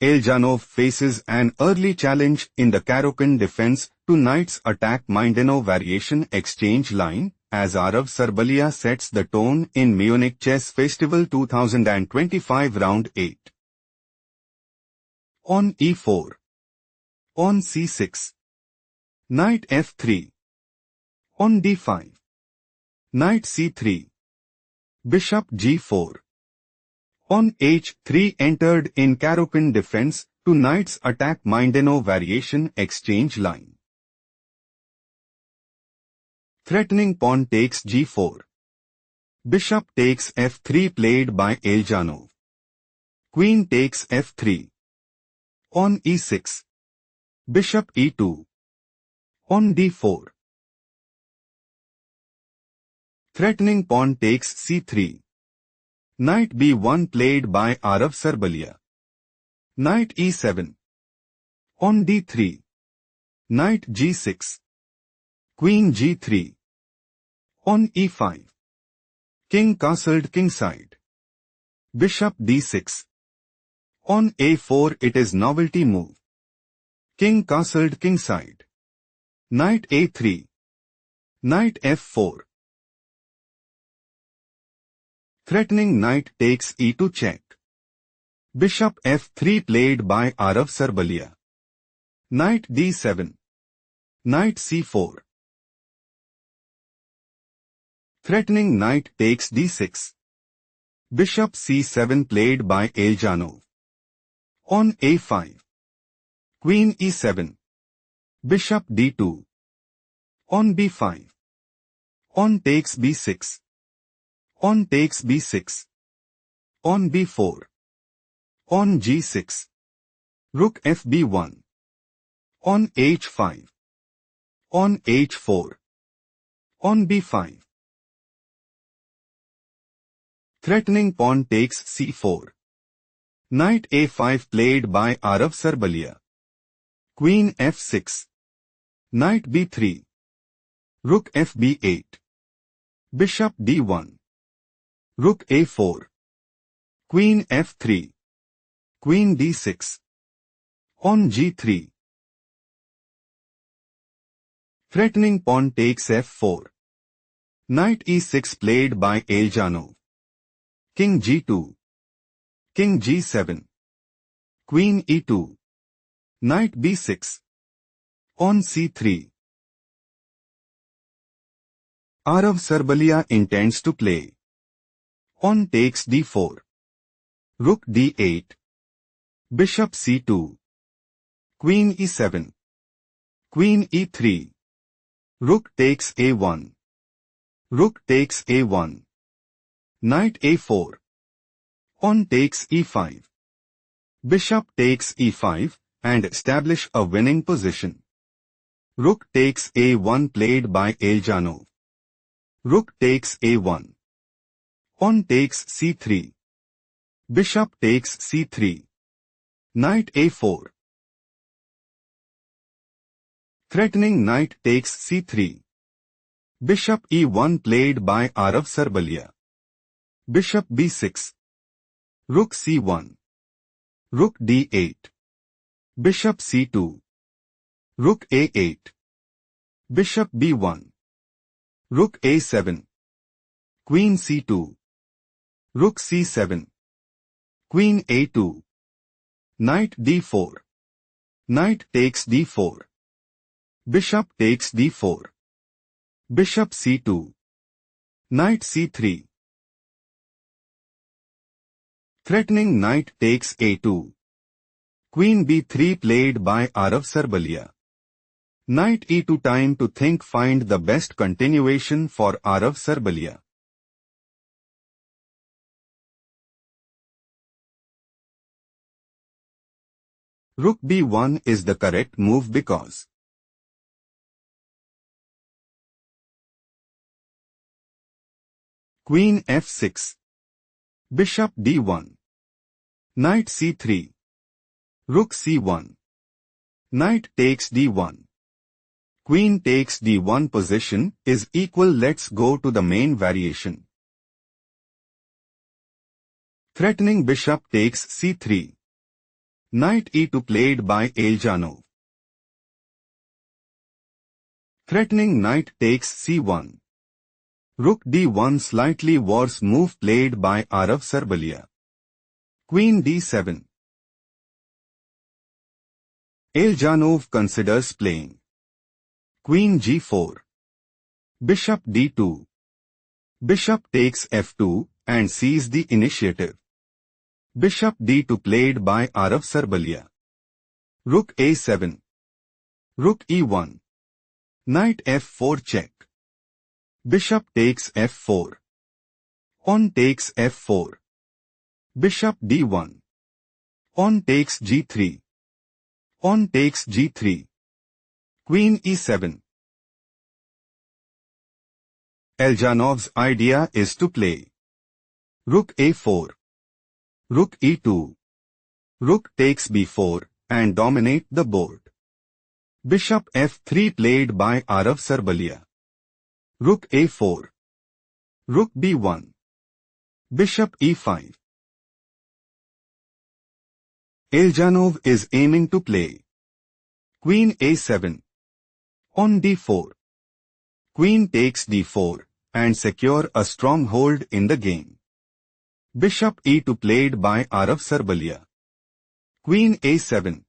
Eljanov faces an early challenge in the Caro-Kann defense to knight's attack Mindanao variation exchange line, as Aarav Sarbalia sets the tone in Munich Chess Festival 2025 Round 8. On e4. On c6. Knight f3. On d5. Knight c3. Bishop g4. On h3 entered in Caro-Kann defense to knight's attack Mindanao variation exchange line. Threatening pawn takes g4. Bishop takes f3 played by Eljanov. Queen takes f3. On e6. Bishop e2. On d4. Threatening pawn takes c3. Knight b1 played by Aarav Sarbalia. Knight e7. On d3. Knight g6. Queen g3. On e5. King castled kingside. Bishop d6. On a4 it is novelty move. King castled kingside. Knight a3. Knight f4. Threatening knight takes e2 check. Bishop f3 played by Aarav Sarbalia. Knight d7. Knight c4. Threatening knight takes d6. Bishop c7 played by Eljanov. On a5. Queen e7. Bishop d2. On b5. On takes b6. On takes b6. On b4. On g6. Rook fb1. On h5. On h4. On b5. Threatening pawn takes c4. Knight a5 played by Aarav Sarbalia. Queen f6. Knight b3. Rook fb8. Bishop d1. Rook a4. Queen f3. Queen d6. On g3. Threatening pawn takes f4. Knight e6 played by Eljanov. King g2. King g7. Queen e2. Knight b6. On c3. Aarav Sarbalia intends to play. On takes d4. Rook d8. Bishop c2. Queen e7. Queen e3. Rook takes a1. Rook takes a1. Knight a4. On takes e5. Bishop takes e5 and establish a winning position. Rook takes a1 played by Eljanov. Rook takes a1. On takes c3. Bishop takes c3. Knight a4. Threatening knight takes c3. Bishop e1 played by Aarav Sarbalia. Bishop b6. Rook c1. Rook d8. Bishop c2. Rook a8. Bishop b1. Rook a7. Queen c2. Rook c7. Queen a2. Knight d4. Knight takes d4. Bishop takes d4. Bishop c2. Knight c3. Threatening knight takes a2. Queen b3 played by Aarav Sarbalia. Knight e2 time to think, find the best continuation for Aarav Sarbalia. Rook b1 is the correct move because Queen f6. Bishop d1. Knight c3. Rook c1. Knight takes d1. Queen takes d1 position is equal. Let's go to the main variation. Threatening bishop takes c3. Knight e2 played by Eljanov. Threatening knight takes c1. Rook d1 slightly worse move played by Aarav Sarbalia. Queen d7. Eljanov considers playing. Queen g4. Bishop d2. Bishop takes f2 and seizes the initiative. Bishop d2 played by Aarav Sarbalia. Rook a7. Rook e1. Knight f4 check. Bishop takes f4. Pawn takes f4. Bishop d1. Pawn takes g3. Pawn takes g3. Queen e7. Eljanov's idea is to play Rook a4. Rook e2. Rook takes b4 and dominate the board. Bishop f3 played by Aarav Sarbalia. Rook a4. Rook b1. Bishop e5. Eljanov is aiming to play Queen a7. On d4. Queen takes d4 and secure a stronghold in the game. Bishop e2 played by Aarav Sarbalia. Queen a7.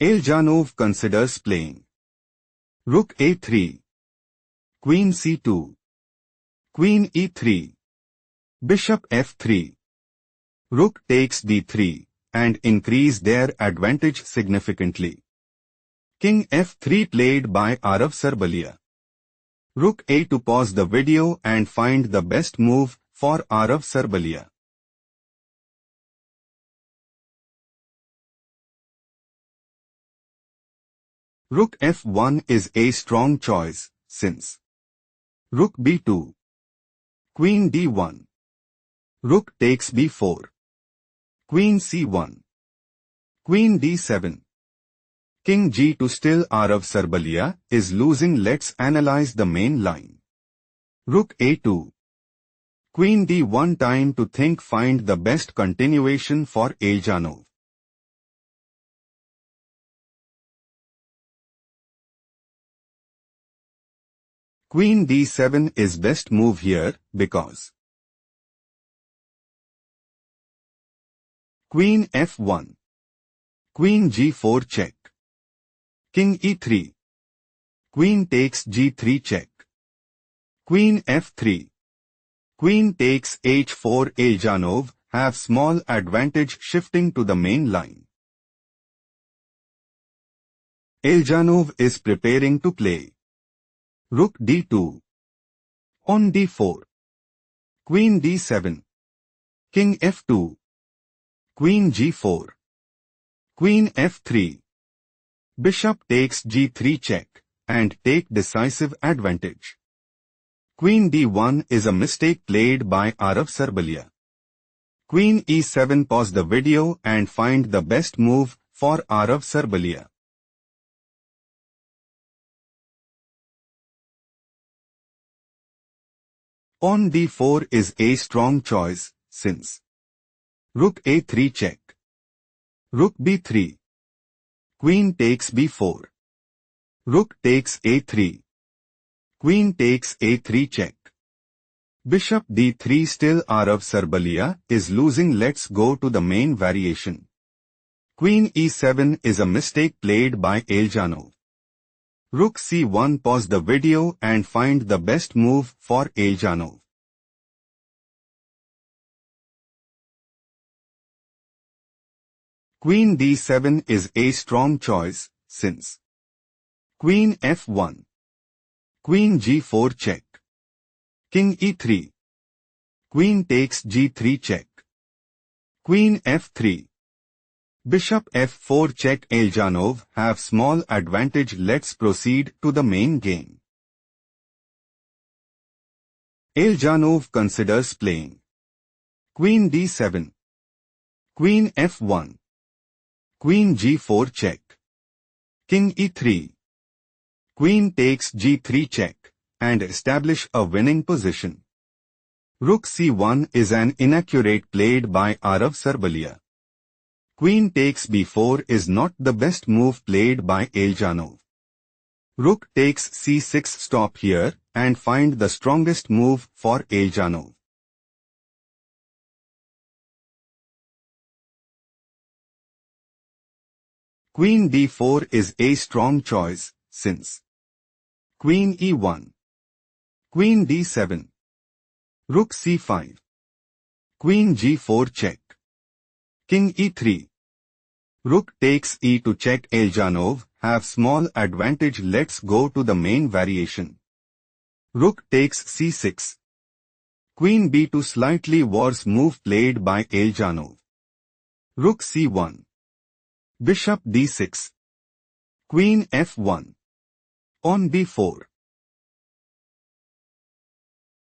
Eljanov considers playing Rook a3. Queen c2. Queen e3. Bishop f3. Rook takes d3 and increase their advantage significantly. King f3 played by Aarav Sarbalia. Rook a2. Pause the video and find the best move for Aarav Sarbalia. Rook f1 is a strong choice, since Rook b2. Queen d1. Rook takes b4. Queen c1. Queen d7. King g2. Still Aarav Sarbalia is losing. Let's analyze the main line. Rook a2. Queen d1. Time to think. Find the best continuation for Eljanov. Queen d7 is best move here because Queen f1. Queen g4 check. King e3. Queen takes g3 check. Queen f3. Queen takes h4. Eljanov have small advantage shifting to the main line. Eljanov is preparing to play Rook d2. On d4. Queen d7. King f2. Queen g4. Queen f3. Bishop takes g3 check and take decisive advantage. Queen d1 is a mistake played by Aarav Sarbalia. Queen e7. Pause the video and find the best move for Aarav Sarbalia. Pawn d4 is a strong choice, since Rook a3 check. Rook b3. Queen takes b4. Rook takes a3. Queen takes a3 check. Bishop d3. Still Aarav Sarbalia is losing. Let's go to the main variation. Queen e7 is a mistake played by Eljanov. Rook c1. Pause the video and find the best move for Eljanov. Queen d7 is a strong choice, since Queen f1. Queen g4 check. King e3. Queen takes g3 check. Queen f3. Bishop f4 check. Eljanov have small advantage. Let's proceed to the main game. Eljanov considers playing Queen d7. Queen f1. Queen g4 check. King e3. Queen takes g3 check and establish a winning position. Rook c1 is an inaccurate played by Aarav Sarbalia. Queen takes b4 is not the best move played by Eljanov. Rook takes c6 stop here and find the strongest move for Eljanov. Queen d4 is a strong choice, since Queen e1, Queen d7, Rook c5, Queen g4 check, King e3, Rook takes e to check. Eljanov have small advantage. Let's go to the main variation. Rook takes c6, Queen b2 slightly worse move played by Eljanov. Rook c1, Bishop d6, Queen f1, on b4.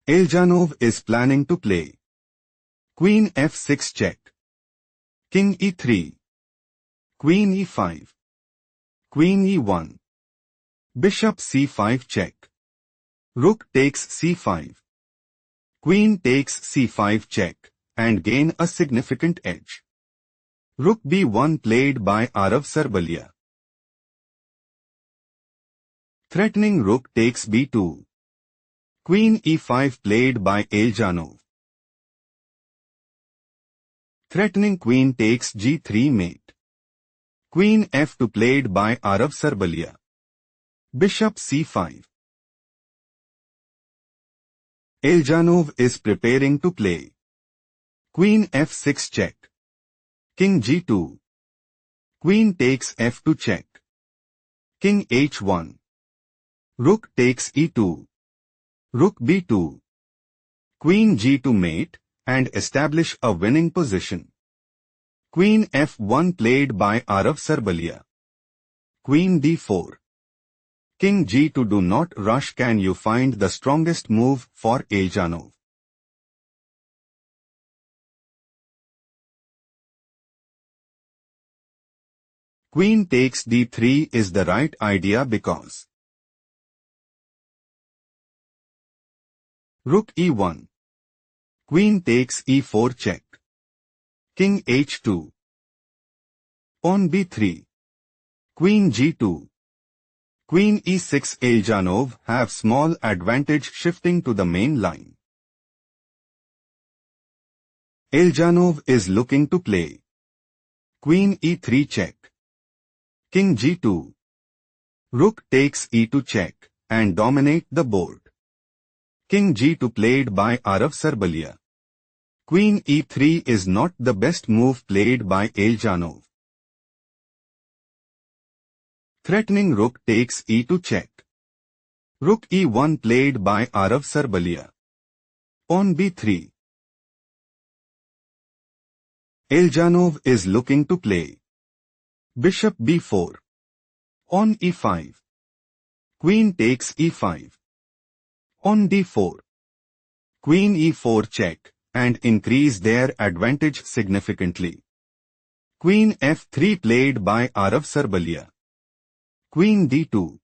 Eljanov is planning to play Queen f6 check, King e3, Queen e5, Queen e1, Bishop c5 check, Rook takes c5, Queen takes c5 check, and gain a significant edge. Rook b1 played by Aarav Sarbalia. Threatening rook takes b2. Queen e5 played by Eljanov. Threatening queen takes g3 mate. Queen f2 played by Aarav Sarbalia. Bishop c5. Eljanov is preparing to play Queen f6 check, King g2, Queen takes f2 check, King h1, Rook takes e2, Rook b2, Queen g2 mate, and establish a winning position. Queen f1 played by Aarav Sarbalia. Queen d4. King g2. Do not rush. Can you find the strongest move for Eljanov? Queen takes d3 is the right idea because Rook e1, Queen takes e4 check, King h2, Pawn b3, Queen g2, Queen e6. Eljanov have small advantage shifting to the main line. Eljanov is looking to play Queen e3 check, King g2, Rook takes e2 check, and dominate the board. King g2 played by Aarav Sarbalia. Queen e3 is not the best move played by Eljanov. Threatening rook takes e2 check. Rook e1 played by Aarav Sarbalia. Pawn b3. Eljanov is looking to play Bishop b4. Pawn e5. Queen takes e5. On d4. Queen e4 check, and increase their advantage significantly. Queen f3 played by Aarav Sarbalia. Queen d2.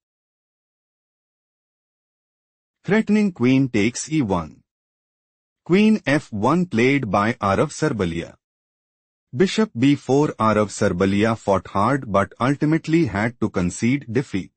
Threatening queen takes e1. Queen f1 played by Aarav Sarbalia. Bishop b4. Aarav Sarbalia fought hard but ultimately had to concede defeat.